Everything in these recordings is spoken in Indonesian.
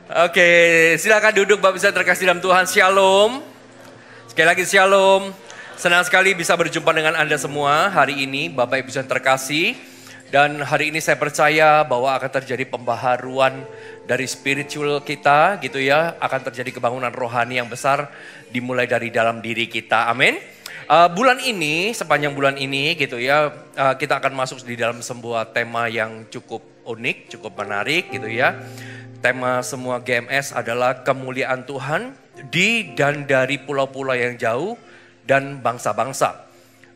Oke, silakan duduk Bapak bisa terkasih dalam Tuhan. Shalom. Sekali lagi shalom. Senang sekali bisa berjumpa dengan Anda semua hari ini Bapak Ibu yang terkasih. Dan hari ini saya percaya bahwa akan terjadi pembaharuan dari spiritual kita gitu ya. Akan terjadi kebangunan rohani yang besar dimulai dari dalam diri kita. Amin. Bulan ini, sepanjang bulan ini gitu ya, kita akan masuk di dalam sebuah tema yang cukup unik, cukup menarik gitu ya. Tema semua GMS adalah kemuliaan Tuhan di dan dari pulau-pulau yang jauh dan bangsa-bangsa.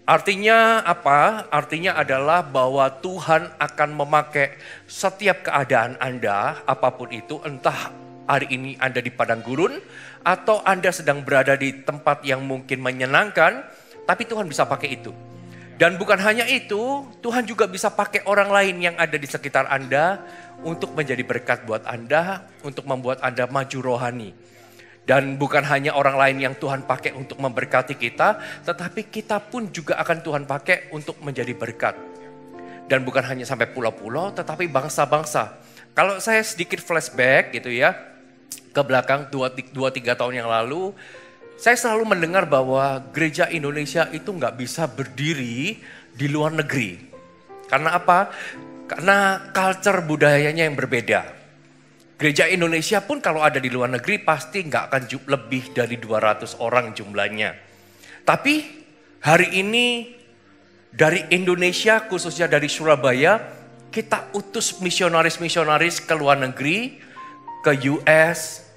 Artinya apa? Artinya adalah bahwa Tuhan akan memakai setiap keadaan Anda, apapun itu, entah hari ini Anda di padang gurun atau Anda sedang berada di tempat yang mungkin menyenangkan, tapi Tuhan bisa pakai itu. Dan bukan hanya itu, Tuhan juga bisa pakai orang lain yang ada di sekitar Anda untuk menjadi berkat buat Anda, untuk membuat Anda maju rohani. Dan bukan hanya orang lain yang Tuhan pakai untuk memberkati kita, tetapi kita pun juga akan Tuhan pakai untuk menjadi berkat. Dan bukan hanya sampai pulau-pulau, tetapi bangsa-bangsa. Kalau saya sedikit flashback gitu ya, ke belakang 2-3 tahun yang lalu, saya selalu mendengar bahwa gereja Indonesia itu nggak bisa berdiri di luar negeri. Karena apa? Karena culture budayanya yang berbeda. Gereja Indonesia pun kalau ada di luar negeri pasti nggak akan lebih dari 200 orang jumlahnya. Tapi hari ini dari Indonesia khususnya dari Surabaya kita utus misionaris-misionaris ke luar negeri, ke US.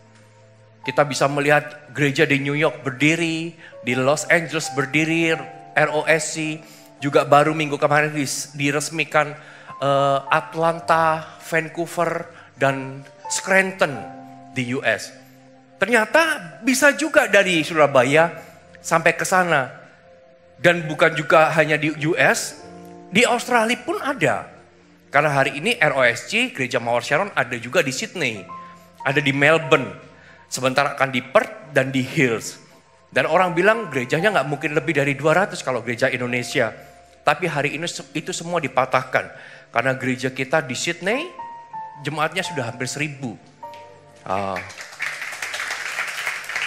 Kita bisa melihat gereja di New York berdiri, di Los Angeles berdiri, ROSC. Juga baru minggu kemarin diresmikan Atlanta, Vancouver, dan Scranton di US. Ternyata bisa juga dari Surabaya sampai ke sana. Dan bukan juga hanya di US, di Australia pun ada. Karena hari ini ROSC, Gereja Mawar Sharon ada juga di Sydney, ada di Melbourne. Sebentar akan di Perth dan di Hills. Dan orang bilang gerejanya nggak mungkin lebih dari 200 kalau gereja Indonesia. Tapi hari ini itu semua dipatahkan. Karena gereja kita di Sydney, jemaatnya sudah hampir 1000.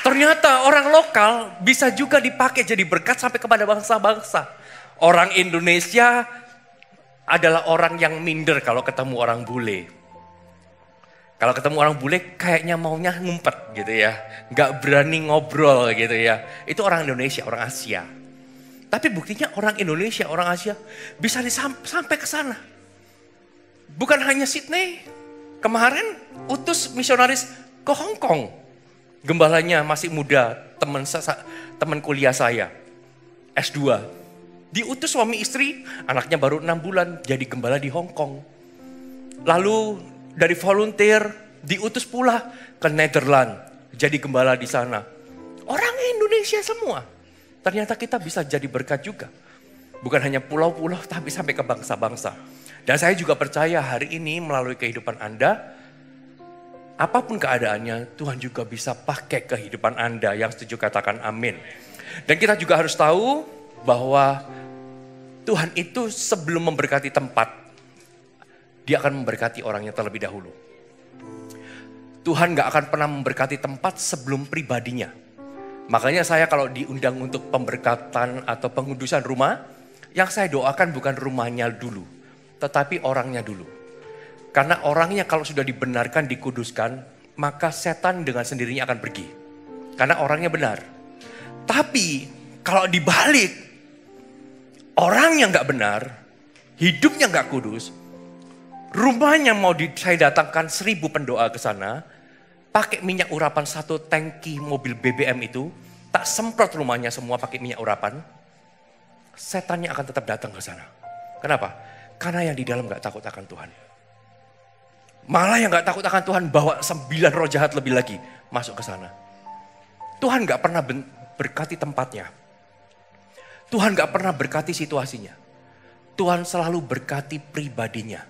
Ternyata orang lokal bisa juga dipakai jadi berkat sampai kepada bangsa-bangsa. Orang Indonesia adalah orang yang minder kalau ketemu orang bule. Kalau ketemu orang bule kayaknya maunya ngumpet gitu ya. Nggak berani ngobrol gitu ya. Itu orang Indonesia, orang Asia. Tapi buktinya orang Indonesia, orang Asia bisa sampai ke sana. Bukan hanya Sydney, kemarin utus misionaris ke Hong Kong. Gembalanya masih muda, teman kuliah saya, S2. Diutus suami istri, anaknya baru 6 bulan jadi gembala di Hong Kong. Lalu dari volunteer diutus pula ke Netherlands, jadi gembala di sana. Orang Indonesia semua. Ternyata kita bisa jadi berkat juga. Bukan hanya pulau-pulau tapi sampai ke bangsa-bangsa. Dan saya juga percaya hari ini melalui kehidupan Anda, apapun keadaannya, Tuhan juga bisa pakai kehidupan Anda. Yang setuju katakan amin. Dan kita juga harus tahu bahwa Tuhan itu sebelum memberkati tempat, Dia akan memberkati orangnya terlebih dahulu. Tuhan gak akan pernah memberkati tempat sebelum pribadinya. Makanya saya kalau diundang untuk pemberkatan atau pengudusan rumah, yang saya doakan bukan rumahnya dulu, tetapi orangnya dulu. Karena orangnya kalau sudah dibenarkan, dikuduskan, maka setan dengan sendirinya akan pergi. Karena orangnya benar. Tapi kalau dibalik, orang yang gak benar, hidupnya gak kudus, rumahnya mau saya datangkan 1000 pendoa ke sana, pakai minyak urapan 1 tangki mobil BBM itu, tak semprot rumahnya semua pakai minyak urapan, setannya akan tetap datang ke sana. Kenapa? Karena yang di dalam gak takut akan Tuhan. Malah yang gak takut akan Tuhan bawa 9 roh jahat lebih lagi masuk ke sana. Tuhan gak pernah berkati tempatnya. Tuhan gak pernah berkati situasinya. Tuhan selalu berkati pribadinya.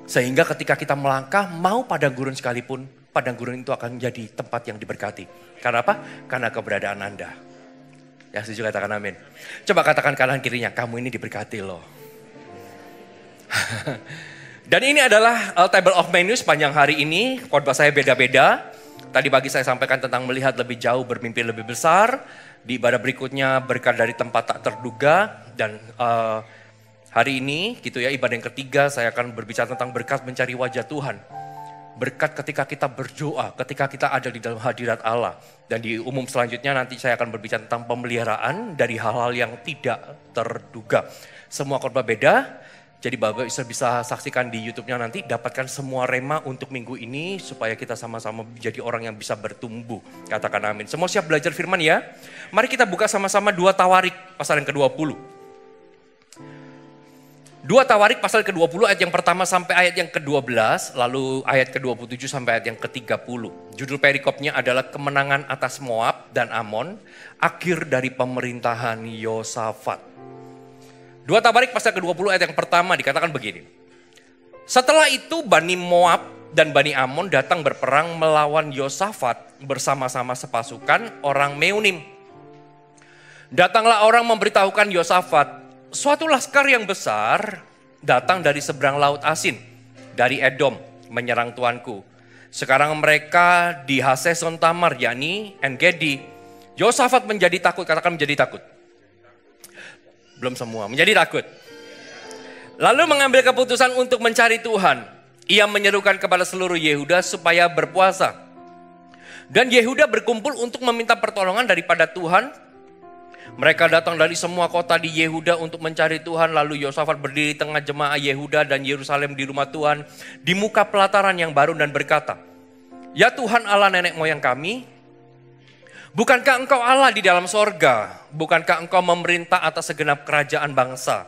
Sehingga ketika kita melangkah, mau padang gurun sekalipun, padang gurun itu akan jadi tempat yang diberkati. Karena apa? Karena keberadaan Anda. Yang setuju katakan amin. Coba katakan kanan kirinya, kamu ini diberkati loh. Dan ini adalah table of menu sepanjang hari ini. Khotbah saya beda-beda. Tadi pagi saya sampaikan tentang melihat lebih jauh, bermimpi lebih besar. Di ibadah berikutnya berkat dari tempat tak terduga. Dan hari ini gitu ya, ibadah yang ketiga saya akan berbicara tentang berkat mencari wajah Tuhan. Berkat ketika kita berdoa, ketika kita ada di dalam hadirat Allah. Dan di umum selanjutnya nanti saya akan berbicara tentang pemeliharaan dari hal-hal yang tidak terduga. Semua khotbah beda. Jadi Bapak bisa saksikan di YouTube-nya nanti, dapatkan semua rema untuk minggu ini supaya kita sama-sama menjadi orang yang bisa bertumbuh. Katakan amin. Semua siap belajar firman ya? Mari kita buka sama-sama 2 Tawarik pasal yang ke-20. 2 Tawarik pasal ke-20 ayat yang pertama sampai ayat yang ke-12, lalu ayat ke-27 sampai ayat yang ke-30. Judul perikopnya adalah kemenangan atas Moab dan Amon, akhir dari pemerintahan Yosafat. 2 Tawarik pasal ke-20 ayat yang pertama dikatakan begini. Setelah itu Bani Moab dan Bani Amon datang berperang melawan Yosafat bersama-sama sepasukan orang Meunim. Datanglah orang memberitahukan Yosafat, suatu laskar yang besar datang dari seberang laut Asin, dari Edom, menyerang tuanku. Sekarang mereka di Haseson Tamar, yakni En-Gedi. Yosafat menjadi takut, katakan menjadi takut. Belum semua, menjadi takut. Lalu mengambil keputusan untuk mencari Tuhan. Ia menyerukan kepada seluruh Yehuda supaya berpuasa. Dan Yehuda berkumpul untuk meminta pertolongan daripada Tuhan. Mereka datang dari semua kota di Yehuda untuk mencari Tuhan. Lalu Yosafat berdiri tengah jemaah Yehuda dan Yerusalem di rumah Tuhan, di muka pelataran yang baru dan berkata, "Ya Tuhan Allah nenek moyang kami, bukankah engkau Allah di dalam sorga? Bukankah engkau memerintah atas segenap kerajaan bangsa?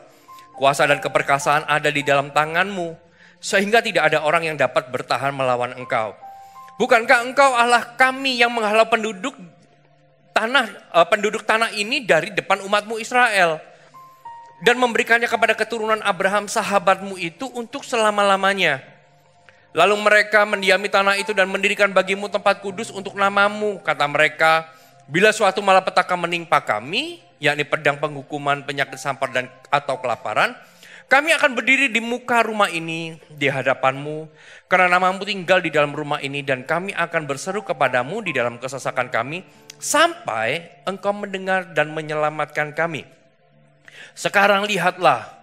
Kuasa dan keperkasaan ada di dalam tanganmu, sehingga tidak ada orang yang dapat bertahan melawan engkau. Bukankah engkau Allah kami yang menghalau penduduk tanah ini dari depan umatmu Israel, dan memberikannya kepada keturunan Abraham sahabatmu itu untuk selama-lamanya. Lalu mereka mendiami tanah itu dan mendirikan bagimu tempat kudus untuk namamu. Kata mereka, bila suatu malapetaka menimpa kami, yakni pedang, penghukuman, penyakit sampar dan atau kelaparan, kami akan berdiri di muka rumah ini di hadapanmu, karena namamu tinggal di dalam rumah ini, dan kami akan berseru kepadamu di dalam kesesakan kami, sampai engkau mendengar dan menyelamatkan kami. Sekarang lihatlah,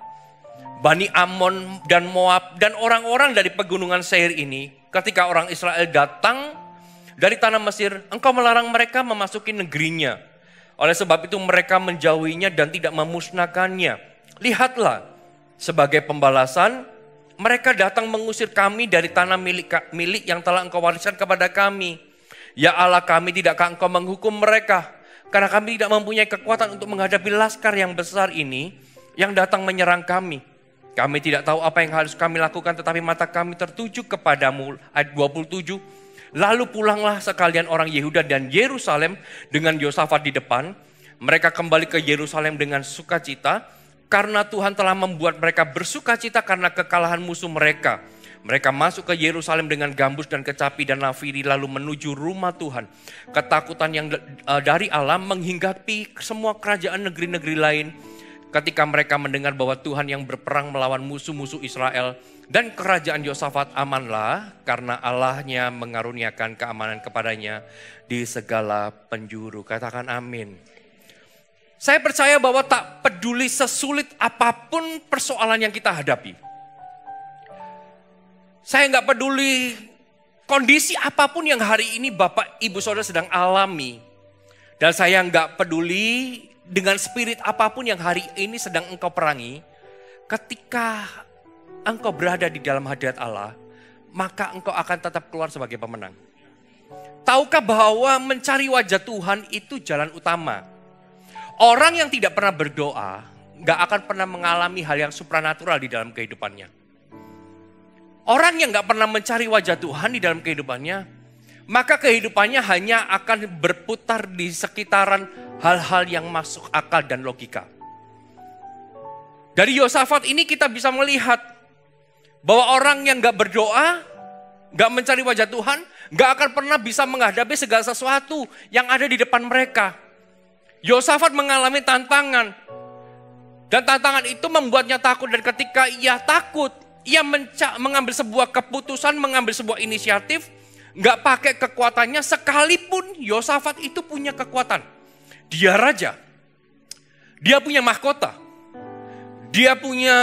Bani Amon dan Moab dan orang-orang dari pegunungan Seir ini, ketika orang Israel datang dari tanah Mesir, engkau melarang mereka memasuki negerinya. Oleh sebab itu mereka menjauhinya dan tidak memusnahkannya. Lihatlah, sebagai pembalasan, mereka datang mengusir kami dari tanah milik yang telah engkau wariskan kepada kami. Ya Allah kami, tidakkah engkau menghukum mereka? Karena kami tidak mempunyai kekuatan untuk menghadapi laskar yang besar ini yang datang menyerang kami. Kami tidak tahu apa yang harus kami lakukan, tetapi mata kami tertuju kepadamu. Ayat 27. Lalu pulanglah sekalian orang Yehuda dan Yerusalem dengan Yosafat di depan. Mereka kembali ke Yerusalem dengan sukacita, karena Tuhan telah membuat mereka bersukacita karena kekalahan musuh mereka. Mereka masuk ke Yerusalem dengan gambus dan kecapi dan nafiri, lalu menuju rumah Tuhan. Ketakutan yang dari Allah menghinggapi semua kerajaan negeri-negeri lain, ketika mereka mendengar bahwa Tuhan yang berperang melawan musuh-musuh Israel. Dan kerajaan Yosafat amanlah, karena Allahnya mengaruniakan keamanan kepadanya di segala penjuru. Katakan amin. Saya percaya bahwa tak peduli sesulit apapun persoalan yang kita hadapi. Saya nggak peduli kondisi apapun yang hari ini Bapak Ibu Saudara sedang alami. Dan saya nggak peduli dengan spirit apapun yang hari ini sedang engkau perangi. Ketika engkau berada di dalam hadirat Allah, maka engkau akan tetap keluar sebagai pemenang. Tahukah bahwa mencari wajah Tuhan itu jalan utama? Orang yang tidak pernah berdoa, gak akan pernah mengalami hal yang supranatural di dalam kehidupannya. Orang yang gak pernah mencari wajah Tuhan di dalam kehidupannya, maka kehidupannya hanya akan berputar di sekitaran hal-hal yang masuk akal dan logika. Dari Yosafat ini kita bisa melihat bahwa orang yang gak berdoa, gak mencari wajah Tuhan, gak akan pernah bisa menghadapi segala sesuatu yang ada di depan mereka. Yosafat mengalami tantangan. Dan tantangan itu membuatnya takut. Dan ketika ia takut, Ia mengambil sebuah keputusan, mengambil sebuah inisiatif, nggak pakai kekuatannya, sekalipun Yosafat itu punya kekuatan. Dia raja, dia punya mahkota, dia punya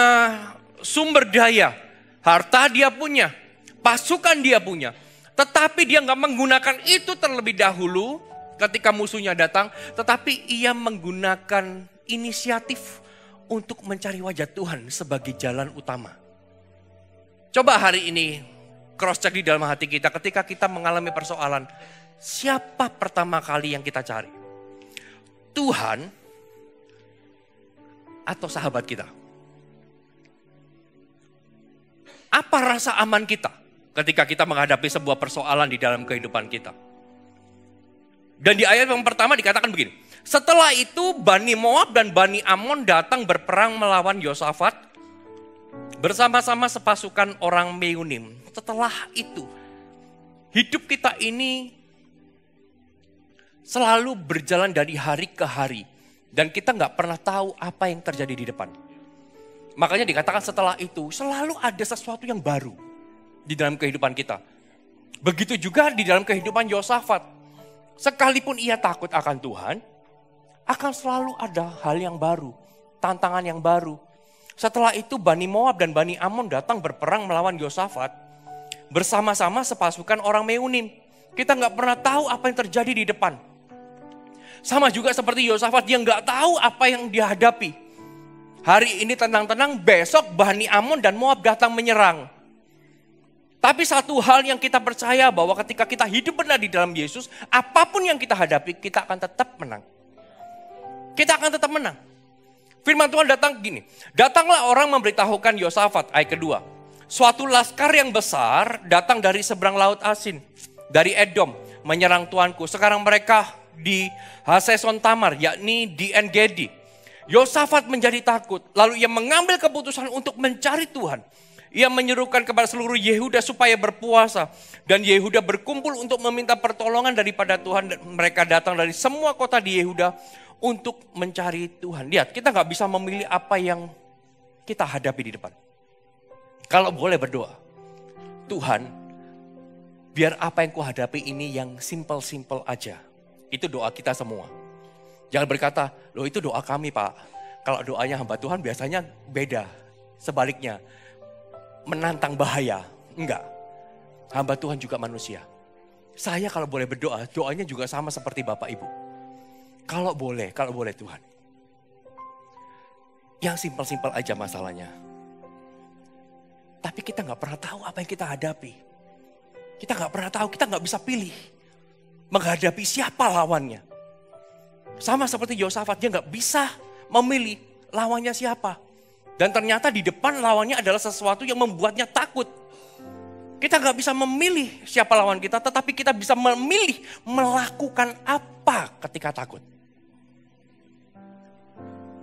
sumber daya, harta dia punya, pasukan dia punya. Tetapi dia nggak menggunakan itu terlebih dahulu ketika musuhnya datang, tetapi ia menggunakan inisiatif untuk mencari wajah Tuhan sebagai jalan utama. Coba hari ini cross check di dalam hati kita ketika kita mengalami persoalan. Siapa pertama kali yang kita cari? Tuhan atau sahabat kita? Apa rasa aman kita ketika kita menghadapi sebuah persoalan di dalam kehidupan kita? Dan di ayat yang pertama dikatakan begini. Setelah itu Bani Moab dan Bani Amon datang berperang melawan Yosafat bersama-sama sepasukan orang Meunim. Setelah itu, hidup kita ini selalu berjalan dari hari ke hari. Dan kita nggak pernah tahu apa yang terjadi di depan. Makanya dikatakan setelah itu, selalu ada sesuatu yang baru di dalam kehidupan kita. Begitu juga di dalam kehidupan Yosafat. Sekalipun ia takut akan Tuhan, akan selalu ada hal yang baru, tantangan yang baru. Setelah itu Bani Moab dan Bani Amon datang berperang melawan Yosafat bersama-sama sepasukan orang Meunim. Kita nggak pernah tahu apa yang terjadi di depan. Sama juga seperti Yosafat, dia nggak tahu apa yang dia hadapi. Hari ini tenang-tenang, besok Bani Amon dan Moab datang menyerang. Tapi satu hal yang kita percaya bahwa ketika kita hidup benar di dalam Yesus, apapun yang kita hadapi, kita akan tetap menang. Kita akan tetap menang. Firman Tuhan datang gini, datanglah orang memberitahukan Yosafat, ayat kedua. Suatu laskar yang besar datang dari seberang laut Asin, dari Edom, menyerang tuanku. Sekarang mereka di Haseson Tamar, yakni di En-Gedi. Yosafat menjadi takut, lalu ia mengambil keputusan untuk mencari Tuhan. Ia menyerukan kepada seluruh Yehuda supaya berpuasa. Dan Yehuda berkumpul untuk meminta pertolongan daripada Tuhan. Dan mereka datang dari semua kota di Yehuda untuk mencari Tuhan. Lihat, kita gak bisa memilih apa yang kita hadapi di depan. Kalau boleh berdoa, Tuhan, biar apa yang kuhadapi ini yang simple-simple aja. Itu doa kita semua. Jangan berkata, loh itu doa kami Pak. Kalau doanya hamba Tuhan biasanya beda. Sebaliknya, menantang bahaya. Enggak. Hamba Tuhan juga manusia. Saya kalau boleh berdoa, doanya juga sama seperti Bapak Ibu. Kalau boleh Tuhan. Yang simpel-simpel aja masalahnya. Tapi kita gak pernah tahu apa yang kita hadapi. Kita gak pernah tahu, kita gak bisa pilih. Menghadapi siapa lawannya. Sama seperti Yosafat, dia gak bisa memilih lawannya siapa. Dan ternyata di depan lawannya adalah sesuatu yang membuatnya takut. Kita gak bisa memilih siapa lawan kita, tetapi kita bisa memilih melakukan apa ketika takut.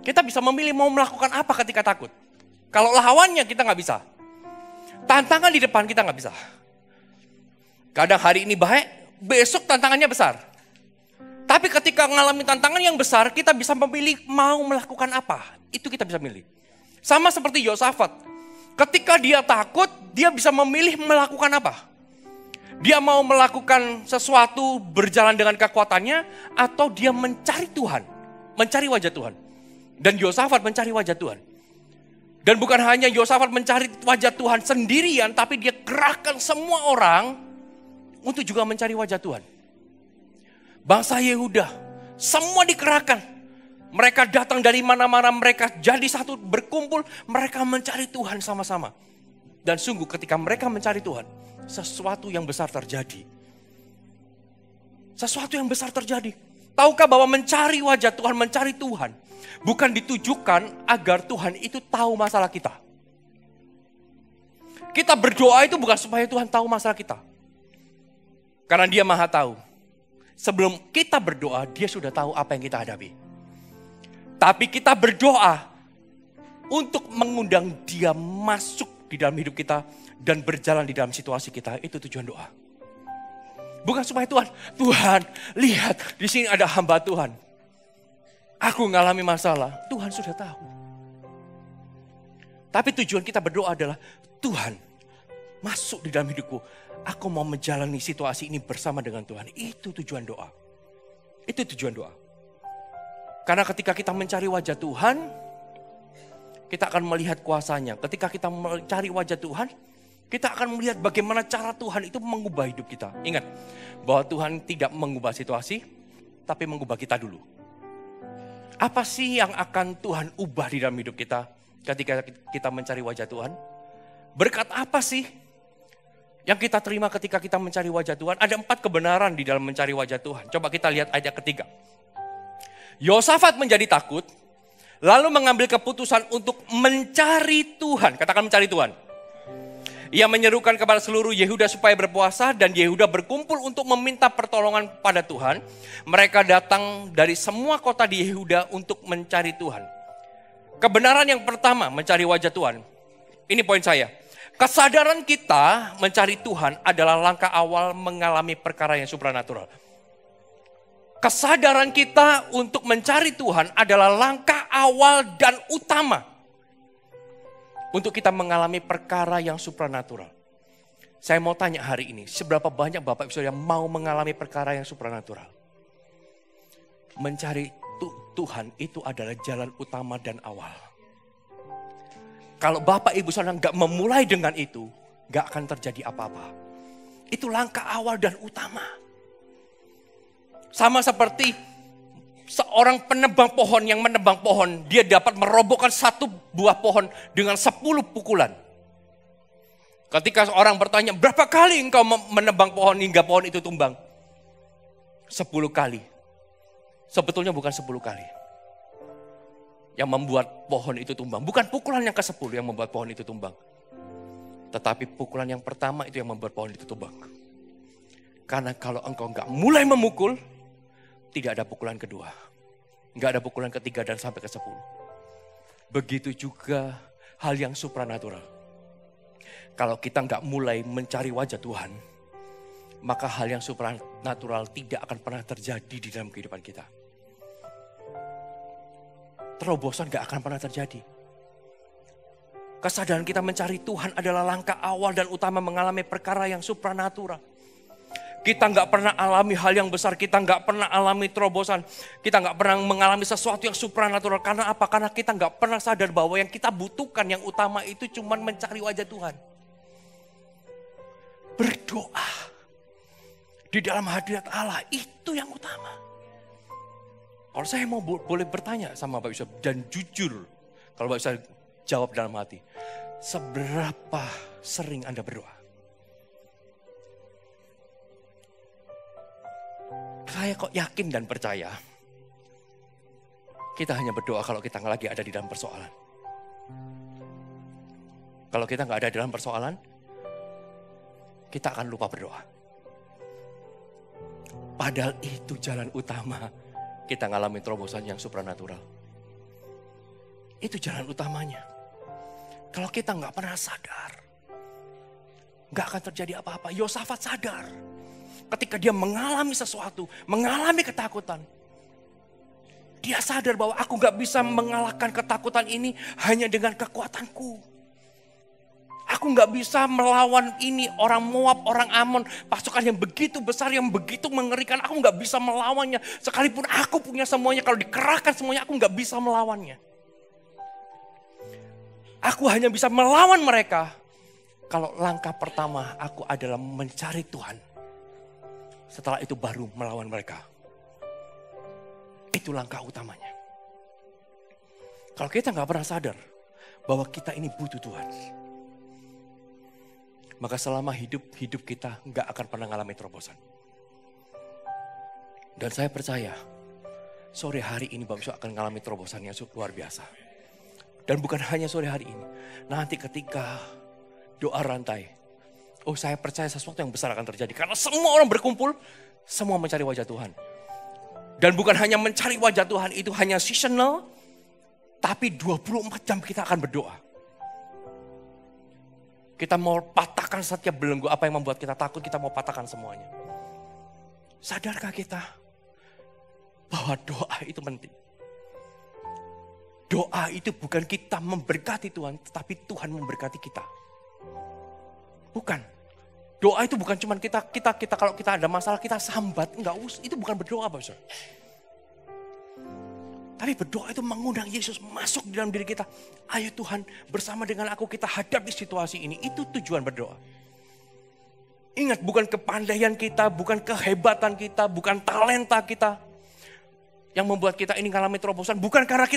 Kita bisa memilih mau melakukan apa ketika takut. Kalau lawannya kita gak bisa. Tantangan di depan kita gak bisa. Kadang hari ini baik, besok tantangannya besar. Tapi ketika mengalami tantangan yang besar, kita bisa memilih mau melakukan apa. Itu kita bisa milih. Sama seperti Yosafat. Ketika dia takut, dia bisa memilih melakukan apa. Dia mau melakukan sesuatu berjalan dengan kekuatannya, atau dia mencari Tuhan. Mencari wajah Tuhan. Dan Yosafat mencari wajah Tuhan. Dan bukan hanya Yosafat mencari wajah Tuhan sendirian, tapi dia kerahkan semua orang untuk juga mencari wajah Tuhan. Bangsa Yehuda, semua dikerahkan. Mereka datang dari mana-mana, mereka jadi satu, berkumpul, mereka mencari Tuhan sama-sama. Dan sungguh ketika mereka mencari Tuhan, sesuatu yang besar terjadi. Sesuatu yang besar terjadi. Tahukah bahwa mencari wajah Tuhan, mencari Tuhan, bukan ditujukan agar Tuhan itu tahu masalah kita. Kita berdoa itu bukan supaya Tuhan tahu masalah kita. Karena Dia Maha tahu. Sebelum kita berdoa, Dia sudah tahu apa yang kita hadapi. Tapi kita berdoa untuk mengundang Dia masuk di dalam hidup kita dan berjalan di dalam situasi kita. Itu tujuan doa. Bukan supaya Tuhan lihat di sini ada hamba Tuhan. Aku mengalami masalah, Tuhan sudah tahu. Tapi tujuan kita berdoa adalah Tuhan masuk di dalam hidupku. Aku mau menjalani situasi ini bersama dengan Tuhan. Itu tujuan doa. Itu tujuan doa. Karena ketika kita mencari wajah Tuhan, kita akan melihat kuasanya. Ketika kita mencari wajah Tuhan, kita akan melihat bagaimana cara Tuhan itu mengubah hidup kita. Ingat, bahwa Tuhan tidak mengubah situasi, tapi mengubah kita dulu. Apa sih yang akan Tuhan ubah di dalam hidup kita ketika kita mencari wajah Tuhan? Berkat apa sih yang kita terima ketika kita mencari wajah Tuhan? Ada 4 kebenaran di dalam mencari wajah Tuhan. Coba kita lihat ayat ketiga. Yosafat menjadi takut, lalu mengambil keputusan untuk mencari Tuhan. Katakan mencari Tuhan. Ia menyerukan kepada seluruh Yehuda supaya berpuasa dan Yehuda berkumpul untuk meminta pertolongan pada Tuhan. Mereka datang dari semua kota di Yehuda untuk mencari Tuhan. Kebenaran yang pertama mencari wajah Tuhan. Ini poin saya. Kesadaran kita mencari Tuhan adalah langkah awal mengalami perkara yang supranatural. Kesadaran kita untuk mencari Tuhan adalah langkah awal dan utama untuk kita mengalami perkara yang supranatural. Saya mau tanya hari ini, seberapa banyak Bapak Ibu Saudara yang mau mengalami perkara yang supranatural? Mencari Tuhan itu adalah jalan utama dan awal. Kalau Bapak Ibu Saudara nggak memulai dengan itu, nggak akan terjadi apa-apa. Itu langkah awal dan utama. Sama seperti seorang penebang pohon yang menebang pohon, dia dapat merobohkan satu buah pohon dengan 10 pukulan. Ketika seorang bertanya, berapa kali engkau menebang pohon hingga pohon itu tumbang? 10 kali. Sebetulnya bukan 10 kali yang membuat pohon itu tumbang. Bukan pukulan yang ke-10 yang membuat pohon itu tumbang. Tetapi pukulan yang pertama itu yang membuat pohon itu tumbang. Karena kalau engkau enggak mulai memukul, tidak ada pukulan kedua. Enggak ada pukulan ketiga dan sampai ke-10. Begitu juga hal yang supranatural. Kalau kita enggak mulai mencari wajah Tuhan, maka hal yang supranatural tidak akan pernah terjadi di dalam kehidupan kita. Terobosan enggak akan pernah terjadi. Kesadaran kita mencari Tuhan adalah langkah awal dan utama mengalami perkara yang supranatural. Kita nggak pernah alami hal yang besar, kita nggak pernah alami terobosan, kita nggak pernah mengalami sesuatu yang supranatural. Karena apa? Karena kita nggak pernah sadar bahwa yang kita butuhkan yang utama itu cuma mencari wajah Tuhan. Berdoa di dalam hadirat Allah itu yang utama. Kalau saya mau boleh bertanya sama Bapak Ibu dan jujur, kalau Bapak Ibu jawab dalam hati, seberapa sering Anda berdoa? Saya kok yakin dan percaya, kita hanya berdoa kalau kita lagi ada di dalam persoalan. Kalau kita nggak ada di dalam persoalan, kita akan lupa berdoa. Padahal itu jalan utama kita ngalami terobosan yang supranatural. Itu jalan utamanya. Kalau kita nggak pernah sadar, nggak akan terjadi apa-apa. Yosafat sadar. Ketika dia mengalami sesuatu, mengalami ketakutan. Dia sadar bahwa aku gak bisa mengalahkan ketakutan ini hanya dengan kekuatanku. Aku gak bisa melawan ini, orang Moab, orang Amon, pasukan yang begitu besar, yang begitu mengerikan. Aku gak bisa melawannya. Sekalipun aku punya semuanya, kalau dikerahkan semuanya, aku gak bisa melawannya. Aku hanya bisa melawan mereka kalau langkah pertama aku adalah mencari Tuhan. Setelah itu baru melawan mereka. Itu langkah utamanya. Kalau kita nggak pernah sadar bahwa kita ini butuh Tuhan, maka selama hidup kita nggak akan pernah mengalami terobosan. Dan saya percaya, sore hari ini Bapak Ibu akan mengalami terobosan yang luar biasa. Dan bukan hanya sore hari ini, nanti ketika doa rantai, oh saya percaya sesuatu yang besar akan terjadi. Karena semua orang berkumpul, semua mencari wajah Tuhan. Dan bukan hanya mencari wajah Tuhan, itu hanya seasonal. Tapi 24 jam kita akan berdoa. Kita mau patahkan setiap belenggu, apa yang membuat kita takut, kita mau patahkan semuanya. Sadarkah kita bahwa doa itu penting? Doa itu bukan kita memberkati Tuhan, tetapi Tuhan memberkati kita. Bukan. Doa itu bukan cuma kita kalau kita ada masalah kita sambat, itu bukan berdoa, Bapak. Tapi berdoa itu mengundang Yesus masuk di dalam diri kita. Ayo Tuhan, bersama dengan aku kita hadapi situasi ini. Itu tujuan berdoa. Ingat, bukan kepandaian kita, bukan kehebatan kita, bukan talenta kita yang membuat kita ini mengalami terobosan. Bukan karena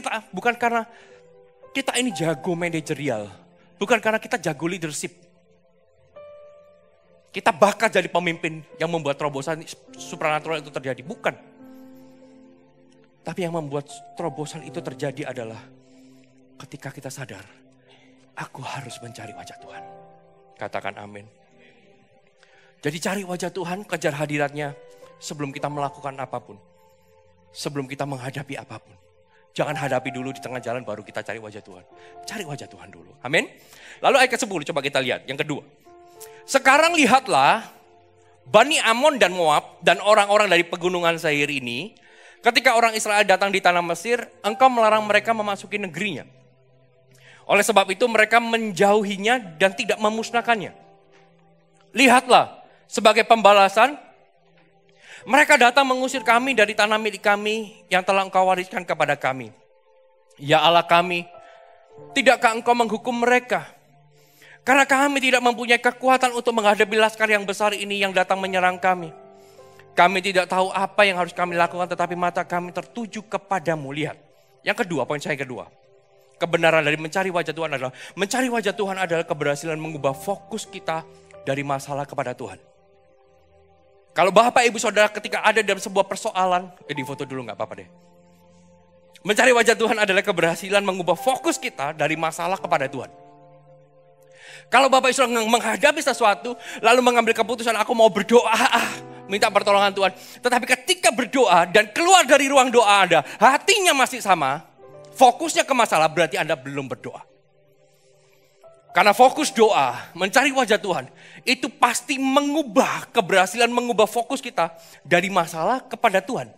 kita ini jago manajerial. Bukan karena kita jago leadership. Kita bakat jadi pemimpin yang membuat terobosan supranatural itu terjadi. Bukan. Tapi yang membuat terobosan itu terjadi adalah ketika kita sadar, aku harus mencari wajah Tuhan. Katakan amin. Jadi cari wajah Tuhan, kejar hadiratnya sebelum kita melakukan apapun. Sebelum kita menghadapi apapun. Jangan hadapi dulu di tengah jalan baru kita cari wajah Tuhan. Cari wajah Tuhan dulu. Amin. Lalu ayat ke-10 coba kita lihat. Yang kedua. Sekarang lihatlah Bani Amon dan Moab dan orang-orang dari pegunungan Seir ini. Ketika orang Israel datang di tanah Mesir, engkau melarang mereka memasuki negerinya. Oleh sebab itu mereka menjauhinya dan tidak memusnahkannya. Lihatlah, sebagai pembalasan, mereka datang mengusir kami dari tanah milik kami yang telah engkau wariskan kepada kami. Ya Allah kami, tidakkah engkau menghukum mereka? Karena kami tidak mempunyai kekuatan untuk menghadapi laskar yang besar ini yang datang menyerang kami. Kami tidak tahu apa yang harus kami lakukan, tetapi mata kami tertuju kepadamu. Lihat, yang kedua, poin saya kedua. Kebenaran dari mencari wajah Tuhan adalah, mencari wajah Tuhan adalah keberhasilan mengubah fokus kita dari masalah kepada Tuhan. Kalau Bapak Ibu Saudara ketika ada dalam sebuah persoalan, di foto dulu gak apa-apa deh. Mencari wajah Tuhan adalah keberhasilan mengubah fokus kita dari masalah kepada Tuhan. Kalau Bapak Ibu Saudara menghadapi sesuatu, lalu mengambil keputusan, aku mau berdoa, minta pertolongan Tuhan. Tetapi ketika berdoa dan keluar dari ruang doa Anda, hatinya masih sama, fokusnya ke masalah, berarti Anda belum berdoa. Karena fokus doa, mencari wajah Tuhan, itu pasti mengubah, keberhasilan mengubah fokus kita dari masalah kepada Tuhan.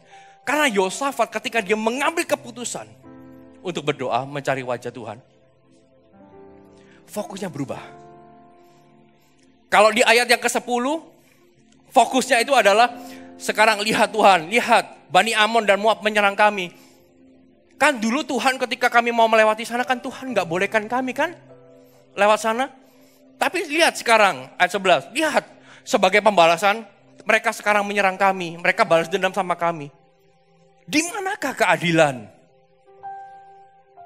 Karena Yosafat ketika dia mengambil keputusan untuk berdoa, mencari wajah Tuhan, fokusnya berubah. Kalau di ayat yang ke-10, fokusnya itu adalah, sekarang lihat Tuhan, lihat Bani Amon dan Moab menyerang kami. Kan dulu Tuhan ketika kami mau melewati sana, kan Tuhan gak bolehkan kami kan lewat sana. Tapi lihat sekarang, ayat 11, lihat sebagai pembalasan, mereka sekarang menyerang kami, mereka balas dendam sama kami. Di manakah keadilan?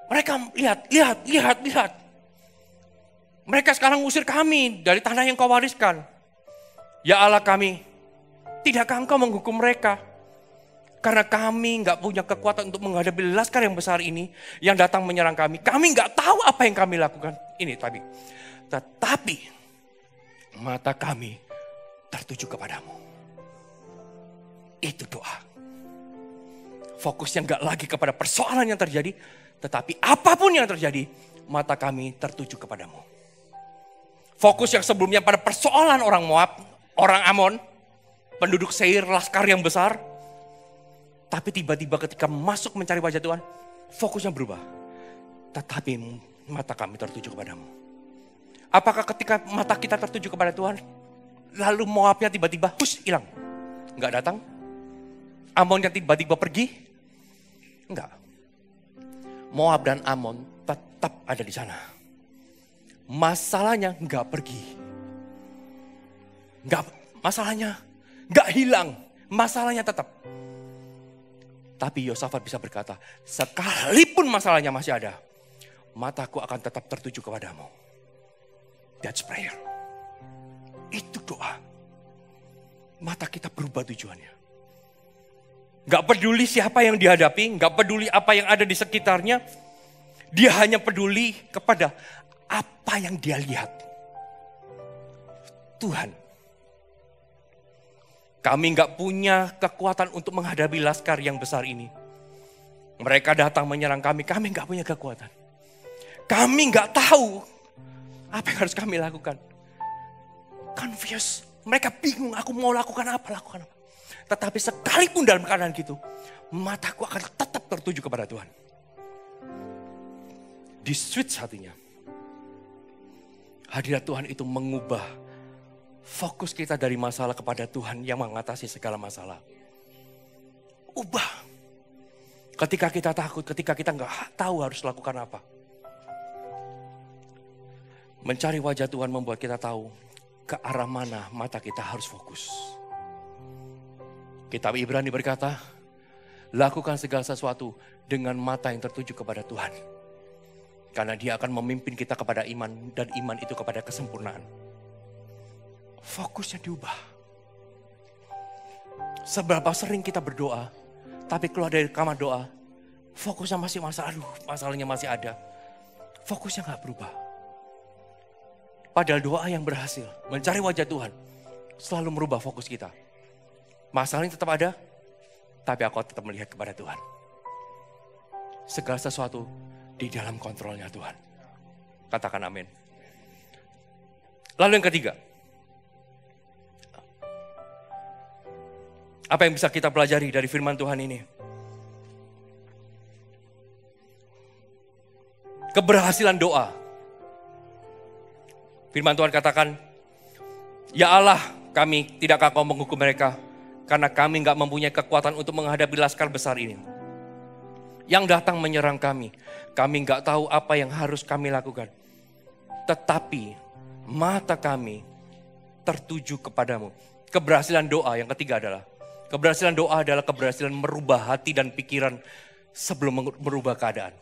Mereka lihat. Mereka sekarang ngusir kami dari tanah yang kau wariskan. Ya Allah kami, tidakkah engkau menghukum mereka? Karena kami gak punya kekuatan untuk menghadapi laskar yang besar ini yang datang menyerang kami. Kami gak tahu apa yang kami lakukan. Tetapi mata kami tertuju kepadamu. Itu doa. Fokusnya gak lagi kepada persoalan yang terjadi, tetapi apapun yang terjadi, mata kami tertuju kepadamu. Fokus yang sebelumnya pada persoalan orang Moab, orang Amon, penduduk Seir, laskar yang besar. Tapi tiba-tiba ketika masuk mencari wajah Tuhan, fokusnya berubah. Tetapi mata kami tertuju kepadamu. Apakah ketika mata kita tertuju kepada Tuhan, lalu Moabnya tiba-tiba hilang? Enggak datang? Amonnya tiba-tiba pergi? Enggak. Moab dan Amon tetap ada di sana. Masalahnya enggak pergi. Masalahnya enggak hilang. Masalahnya tetap. Tapi Yosafat bisa berkata, sekalipun masalahnya masih ada, mataku akan tetap tertuju kepadamu. That's prayer. Itu doa. Mata kita berubah tujuannya. Gak peduli siapa yang dihadapi, gak peduli apa yang ada di sekitarnya. Dia hanya peduli kepada apa yang dia lihat. Tuhan. Kami gak punya kekuatan untuk menghadapi laskar yang besar ini. Mereka datang menyerang kami gak punya kekuatan. Kami gak tahu apa yang harus kami lakukan. Confused. Mereka bingung, aku mau lakukan apa. Tetapi sekalipun dalam keadaan gitu, mataku akan tetap tertuju kepada Tuhan. Di switch hatinya. Hadirat Tuhan itu mengubah fokus kita dari masalah kepada Tuhan yang mengatasi segala masalah. Ubah. Ketika kita takut, ketika kita nggak tahu harus lakukan apa. Mencari wajah Tuhan membuat kita tahu ke arah mana mata kita harus fokus. Kitab Ibrani berkata, lakukan segala sesuatu dengan mata yang tertuju kepada Tuhan. Karena Dia akan memimpin kita kepada iman, dan iman itu kepada kesempurnaan. Fokusnya diubah. Seberapa sering kita berdoa, tapi keluar dari kamar doa, fokusnya masih masalahnya masih ada. Fokusnya gak berubah. Padahal doa yang berhasil, mencari wajah Tuhan, selalu merubah fokus kita. Masalahnya tetap ada, tapi aku tetap melihat kepada Tuhan. Segala sesuatu di dalam kontrolnya Tuhan. Katakan amin. Lalu yang ketiga. Apa yang bisa kita pelajari dari firman Tuhan ini? Keberhasilan doa. Firman Tuhan katakan, ya Allah, kami tidakkah Kau menghukum mereka, karena kami gak mempunyai kekuatan untuk menghadapi laskar besar ini. Yang datang menyerang kami gak tahu apa yang harus kami lakukan. Tetapi mata kami tertuju kepadamu. Keberhasilan doa yang ketiga adalah, keberhasilan doa adalah keberhasilan merubah hati dan pikiran sebelum merubah keadaan.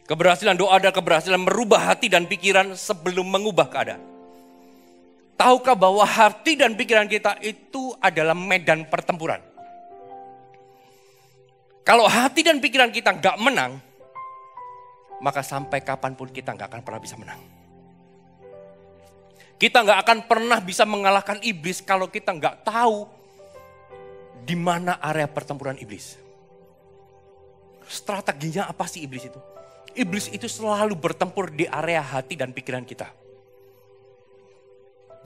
Keberhasilan doa adalah keberhasilan merubah hati dan pikiran sebelum mengubah keadaan. Tahukah bahwa hati dan pikiran kita itu adalah medan pertempuran? Kalau hati dan pikiran kita gak menang, maka sampai kapanpun kita gak akan pernah bisa menang. Kita gak akan pernah bisa mengalahkan iblis kalau kita gak tahu di mana area pertempuran iblis. Strateginya apa sih iblis itu? Iblis itu selalu bertempur di area hati dan pikiran kita.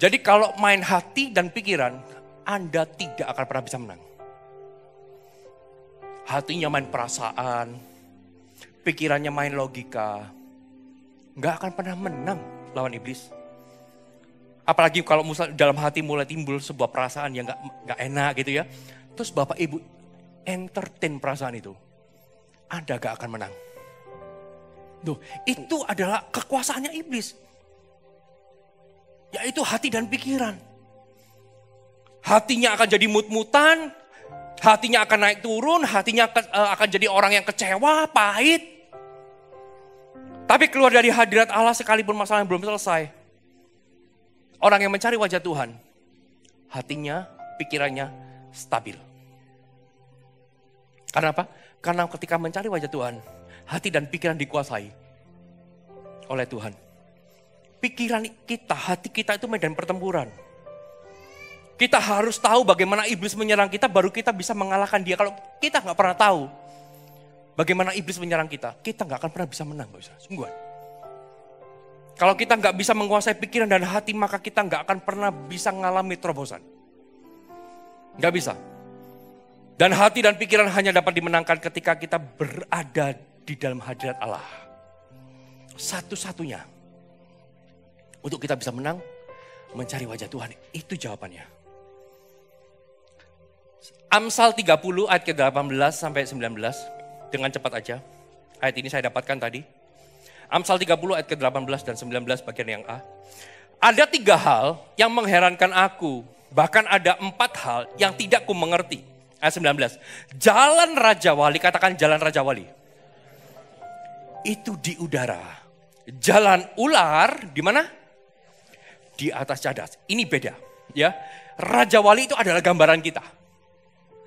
Jadi kalau main hati dan pikiran, Anda tidak akan pernah bisa menang. Hatinya main perasaan, pikirannya main logika, nggak akan pernah menang lawan iblis. Apalagi kalau dalam hati mulai timbul sebuah perasaan yang nggak enak gitu ya. Terus Bapak Ibu entertain perasaan itu, Anda nggak akan menang. Tuh, itu adalah kekuasaannya iblis. Yaitu hati dan pikiran. Hatinya akan jadi mut-mutan, hatinya akan naik turun, hatinya akan jadi orang yang kecewa, pahit. Tapi keluar dari hadirat Allah sekalipun masalah yang belum selesai. Orang yang mencari wajah Tuhan, hatinya, pikirannya stabil. Karena apa? Karena ketika mencari wajah Tuhan, hati dan pikiran dikuasai oleh Tuhan. Pikiran kita, hati kita itu medan pertempuran. Kita harus tahu bagaimana iblis menyerang kita, baru kita bisa mengalahkan dia. Kalau kita nggak pernah tahu bagaimana iblis menyerang kita nggak akan pernah bisa menang. Sungguhan. Kalau kita nggak bisa menguasai pikiran dan hati, maka kita nggak akan pernah bisa mengalami terobosan. Nggak bisa. Dan hati dan pikiran hanya dapat dimenangkan ketika kita berada di dalam hadirat Allah. Satu-satunya untuk kita bisa menang, mencari wajah Tuhan. Itu jawabannya. Amsal 30 ayat ke-18 sampai 19. Dengan cepat aja. Ayat ini saya dapatkan tadi. Amsal 30 ayat ke-18 dan 19 bagian yang A. Ada 3 hal yang mengherankan aku. Bahkan ada 4 hal yang tidak ku mengerti. Ayat 19. Jalan Raja Wali, katakan jalan Raja Wali. Itu di udara. Jalan ular di mana? Di atas cadas. Ini beda, ya. Raja Wali itu adalah gambaran kita.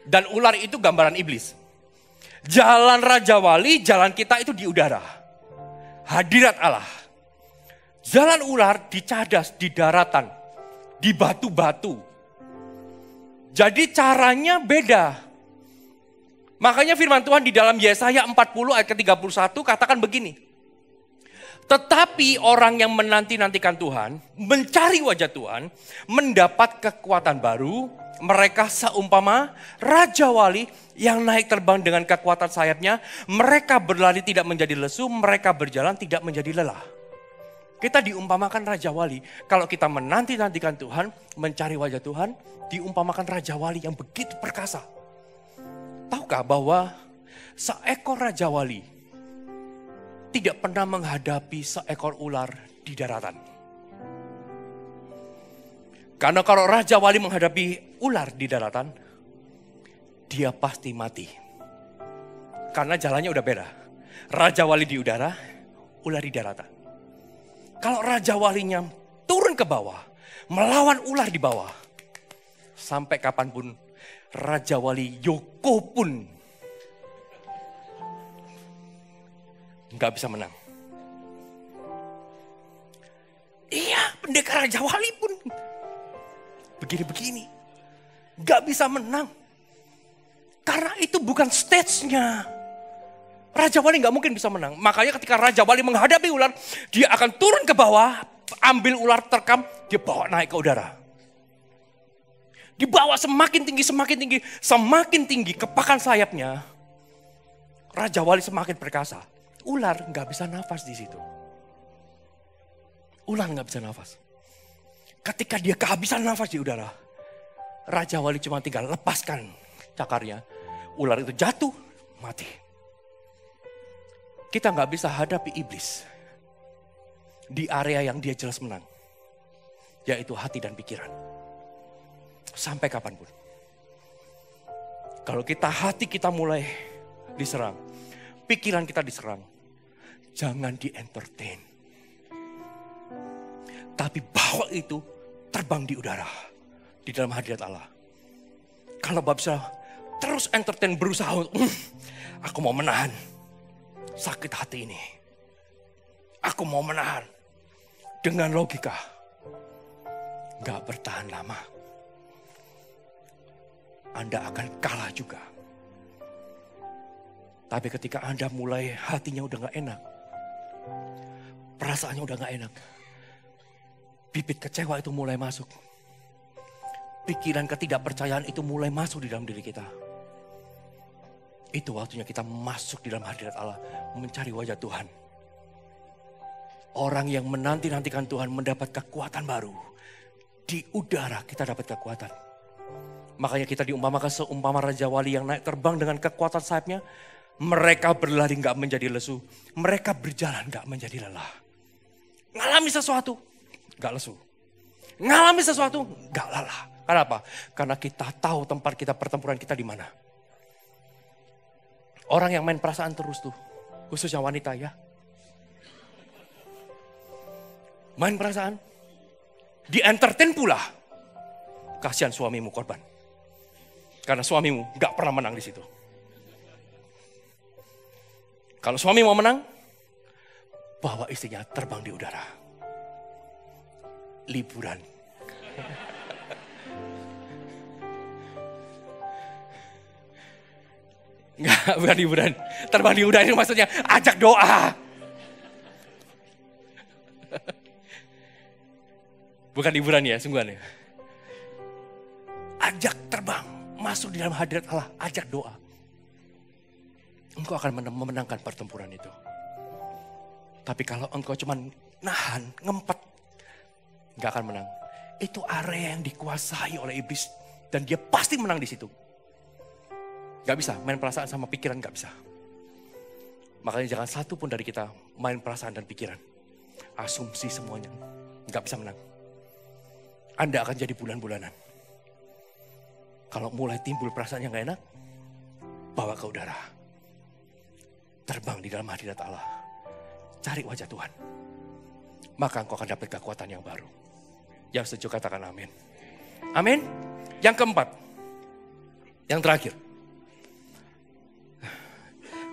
Dan ular itu gambaran iblis. Jalan Raja Wali, jalan kita itu di udara. Hadirat Allah. Jalan ular di cadas, di daratan, di batu-batu. Jadi caranya beda. Makanya firman Tuhan di dalam Yesaya 40 ayat ke-31 katakan begini. Tetapi orang yang menanti-nantikan Tuhan, mencari wajah Tuhan, mendapat kekuatan baru. Mereka seumpama Raja Wali yang naik terbang dengan kekuatan sayapnya. Mereka berlari tidak menjadi lesu, mereka berjalan tidak menjadi lelah. Kita diumpamakan Raja Wali. Kalau kita menanti-nantikan Tuhan, mencari wajah Tuhan, diumpamakan Raja Wali yang begitu perkasa. Tahukah bahwa seekor Raja Wali tidak pernah menghadapi seekor ular di daratan? Karena kalau Raja Wali menghadapi ular di daratan, dia pasti mati. Karena jalannya udah beda. Raja Wali di udara, ular di daratan. Kalau Raja Walinya turun ke bawah, melawan ular di bawah, sampai kapanpun Raja Wali Yoko pun nggak bisa menang. Iya, pendekar Raja Wali pun begini-begini, nggak bisa menang. Karena itu bukan stage-nya. Raja Wali nggak mungkin bisa menang. Makanya ketika Raja Wali menghadapi ular, dia akan turun ke bawah, ambil ular terkam, dia bawa naik ke udara. Dibawa semakin tinggi kepakan sayapnya. Raja Wali semakin perkasa. Ular nggak bisa nafas di situ. Ular nggak bisa nafas. Ketika dia kehabisan nafas di udara, Raja Wali cuma tinggal lepaskan cakarnya. Ular itu jatuh, mati. Kita nggak bisa hadapi iblis di area yang dia jelas menang. Yaitu hati dan pikiran. Sampai kapanpun. Kalau hati kita mulai diserang, pikiran kita diserang, jangan di-entertain. Tapi bawa itu terbang di udara, di dalam hadirat Allah. Kalau Bapak bisa terus entertain, berusaha, aku mau menahan sakit hati ini. Aku mau menahan. Dengan logika. Gak bertahan lama. Anda akan kalah juga. Tapi ketika Anda mulai hatinya udah gak enak. Perasaannya udah gak enak. Bibit kecewa itu mulai masuk. Pikiran ketidakpercayaan itu mulai masuk di dalam diri kita. Itu waktunya kita masuk di dalam hadirat Allah, mencari wajah Tuhan. Orang yang menanti-nantikan Tuhan mendapat kekuatan baru. Di udara kita dapat kekuatan. Makanya kita diumpamakan seumpama Raja Wali yang naik terbang dengan kekuatan sayapnya. Mereka berlari gak menjadi lesu. Mereka berjalan gak menjadi lelah. Ngalami sesuatu, gak lesu. Ngalami sesuatu, gak lelah. Kenapa? Karena kita tahu tempat kita, pertempuran kita di mana. Orang yang main perasaan terus tuh, khususnya wanita ya. Main perasaan, di-entertain pula. Kasihan suamimu korban. Karena suamimu gak pernah menang di situ. Kalau suami mau menang, bawa istrinya terbang di udara. Liburan. Enggak, bukan liburan. Terbang di udara itu maksudnya ajak doa. Bukan liburan ya, sungguhan ya. Ajak terbang, masuk di dalam hadirat Allah, ajak doa. Engkau akan memenangkan pertempuran itu. Tapi kalau engkau cuma nahan, ngempet, gak akan menang. Itu area yang dikuasai oleh iblis dan dia pasti menang di situ. Gak bisa main perasaan sama pikiran, gak bisa. Makanya jangan satu pun dari kita main perasaan dan pikiran. Asumsi semuanya, gak bisa menang. Anda akan jadi bulan-bulanan. Kalau mulai timbul perasaan yang gak enak, bawa ke udara. Terbang di dalam hadirat Allah. Cari wajah Tuhan. Maka engkau akan dapat kekuatan yang baru. Yang setuju katakan amin. Amin. Yang keempat. Yang terakhir.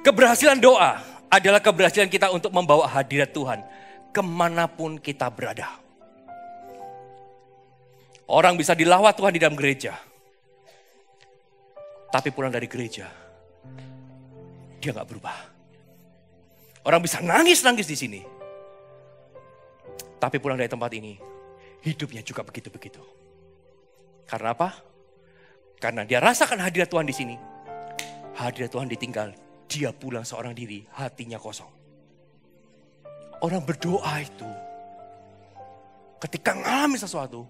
Keberhasilan doa adalah keberhasilan kita untuk membawa hadirat Tuhan kemanapun kita berada. Orang bisa dilawat Tuhan di dalam gereja. Tapi pulang dari gereja, dia gak berubah. Orang bisa nangis-nangis di sini. Tapi pulang dari tempat ini, hidupnya juga begitu-begitu. Karena apa? Karena dia rasakan hadirat Tuhan di sini. Hadirat Tuhan ditinggal. Dia pulang seorang diri, hatinya kosong. Orang berdoa itu ketika ngalami sesuatu,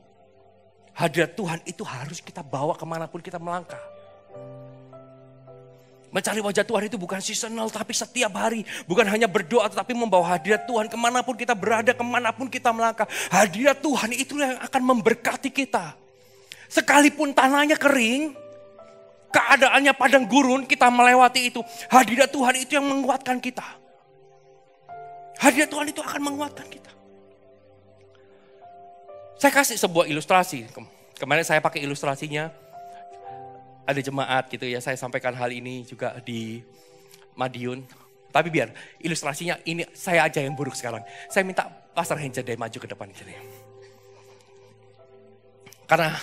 hadirat Tuhan itu harus kita bawa kemanapun kita melangkah. Mencari wajah Tuhan itu bukan seasonal, tapi setiap hari. Bukan hanya berdoa, tetapi membawa hadirat Tuhan kemanapun kita berada, kemanapun kita melangkah. Hadirat Tuhan itu yang akan memberkati kita. Sekalipun tanahnya kering, keadaannya padang gurun, kita melewati itu. Hadirat Tuhan itu yang menguatkan kita. Hadirat Tuhan itu akan menguatkan kita. Saya kasih sebuah ilustrasi. Kemarin saya pakai ilustrasinya. Ada jemaat gitu ya, saya sampaikan hal ini juga di Madiun. Tapi biar ilustrasinya ini saya aja yang buruk sekarang. Saya minta Pastor Hence deh maju ke depan. Karena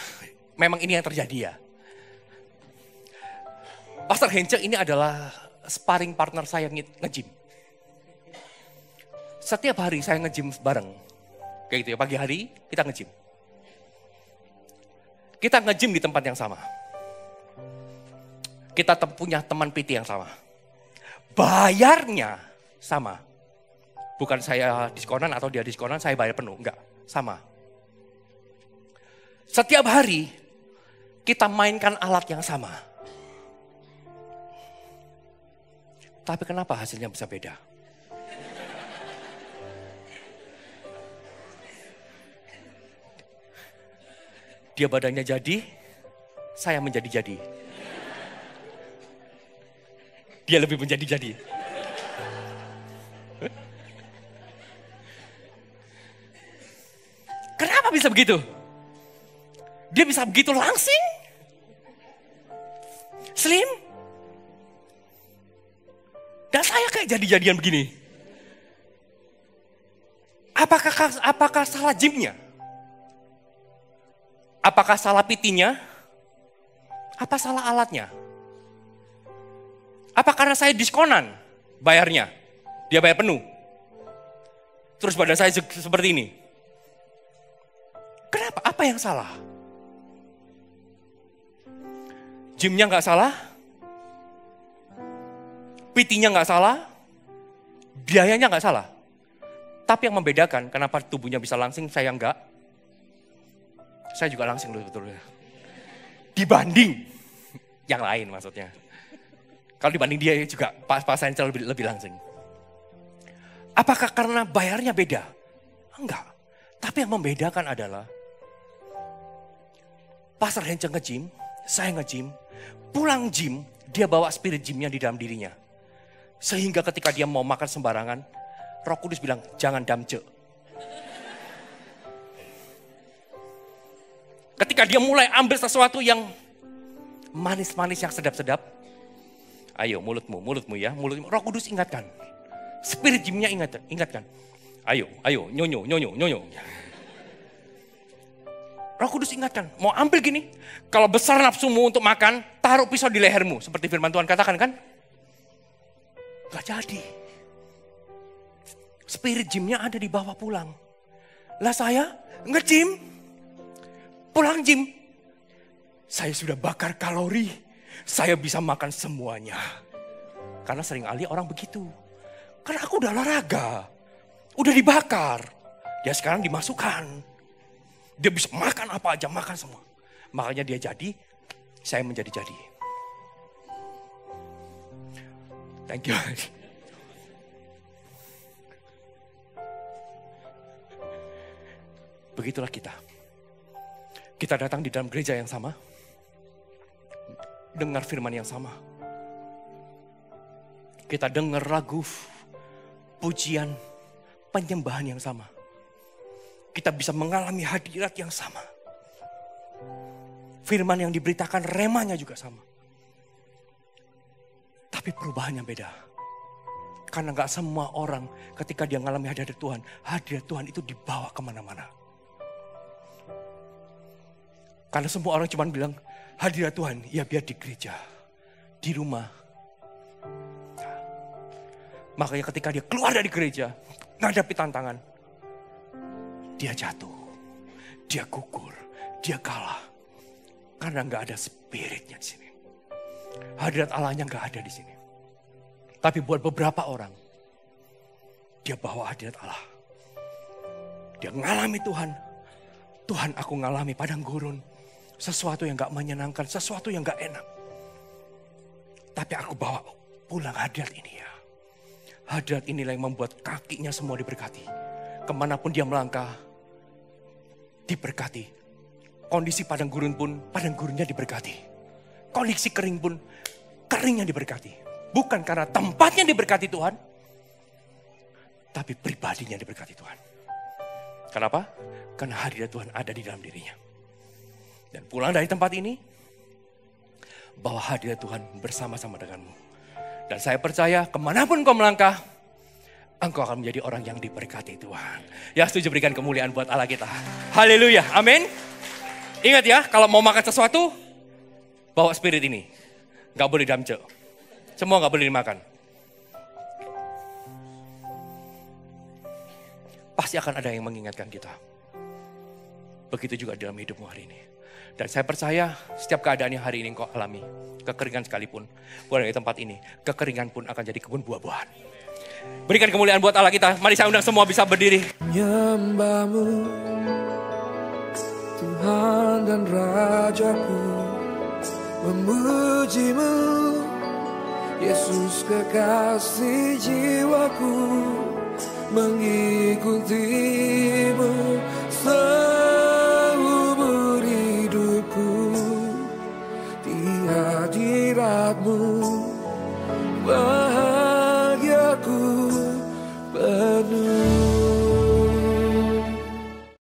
memang ini yang terjadi ya. Pastor Hence ini adalah sparring partner saya nge-gym. Setiap hari saya nge-gym bareng. Kayak gitu ya, pagi hari kita nge-gym. Kita nge-gym di tempat yang sama. Kita punya teman PT yang sama. Bayarnya sama. Bukan saya diskonan atau dia diskonan, saya bayar penuh. Enggak, sama. Setiap hari kita mainkan alat yang sama. Tapi kenapa hasilnya bisa beda? Dia badannya jadi, saya menjadi-jadi. Dia lebih menjadi-jadi. Kenapa bisa begitu? Dia bisa begitu langsing? Slim? Dan saya kayak jadi-jadian begini. Apakah salah gymnya? Apakah salah PT-nya? Apa salah alatnya? Apa karena saya diskonan bayarnya? Dia bayar penuh. Terus badan saya seperti ini. Kenapa? Apa yang salah? Gymnya nggak salah? PT-nya nggak salah? Biayanya nggak salah? Tapi yang membedakan kenapa tubuhnya bisa langsing, saya enggak. Saya juga langsing loh betul. Dibanding yang lain maksudnya. Kalau dibanding dia juga pas-pasan lebih langsing. Apakah karena bayarnya beda? Enggak. Tapi yang membedakan adalah Pastor Hence nge-gym, saya nge-gym, pulang gym, dia bawa spirit gymnya di dalam dirinya. Sehingga ketika dia mau makan sembarangan, Roh Kudus bilang, jangan damce. Ketika dia mulai ambil sesuatu yang manis-manis, yang sedap-sedap, ayo mulutmu ya, Roh Kudus ingatkan. Spirit gymnya ingatkan. Ayo, nyonyo. Roh Kudus ingatkan, mau ambil gini. Kalau besar nafsumu untuk makan, taruh pisau di lehermu. Seperti firman Tuhan katakan kan? Gak jadi. Spirit gymnya ada di bawah pulang. Lah saya nge-gym, pulang gym. Saya sudah bakar kalori. Saya bisa makan semuanya. Karena sering kali orang begitu. Karena aku udah olahraga. Udah dibakar. Dia sekarang dimasukkan. Dia bisa makan apa aja, makan semua. Makanya dia jadi, saya menjadi-jadi. Thank you. Begitulah kita. Kita datang di dalam gereja yang sama. Dengar firman yang sama. Kita dengar lagu, pujian, penyembahan yang sama. Kita bisa mengalami hadirat yang sama. Firman yang diberitakan remanya juga sama. Tapi perubahannya beda. Karena gak semua orang ketika dia mengalami hadirat Tuhan itu dibawa kemana-mana. Karena semua orang cuma bilang, hadirat Tuhan, ya biar di gereja, di rumah. Makanya ketika dia keluar dari gereja, menghadapi tantangan, dia jatuh, dia gugur, dia kalah. Karena gak ada spiritnya di sini. Hadirat Allahnya gak ada di sini. Tapi buat beberapa orang, dia bawa hadirat Allah. Dia mengalami Tuhan, Tuhan, aku ngalami padang gurun. Sesuatu yang gak menyenangkan, sesuatu yang gak enak. Tapi aku bawa pulang hadirat ini ya. Hadirat inilah yang membuat kakinya semua diberkati. Kemanapun dia melangkah, diberkati. Kondisi padang gurun pun, padang gurunnya diberkati. Kondisi kering pun, keringnya diberkati. Bukan karena tempatnya diberkati Tuhan, tapi pribadinya diberkati Tuhan. Kenapa? Karena hadirat Tuhan ada di dalam dirinya. Dan pulang dari tempat ini, bawa hadirat Tuhan bersama-sama denganmu. Dan saya percaya kemanapun kau melangkah, engkau akan menjadi orang yang diberkati Tuhan. Ya, setuju, berikan kemuliaan buat Allah kita. Haleluya, amin. Ingat ya, kalau mau makan sesuatu, bawa spirit ini. Gak boleh damce. Semua gak boleh dimakan. Pasti akan ada yang mengingatkan kita. Begitu juga dalam hidupmu hari ini. Dan saya percaya setiap keadaan yang hari ini kau alami, kekeringan sekalipun, bukan dari tempat ini, kekeringan pun akan jadi kebun buah-buahan. Berikan kemuliaan buat Allah kita. Mari saya undang semua bisa berdiri. Menyembahmu, Tuhan dan Rajaku, memujimu, Yesus kekasih jiwaku, mengikutimu seumur hidupku, di hadiratmu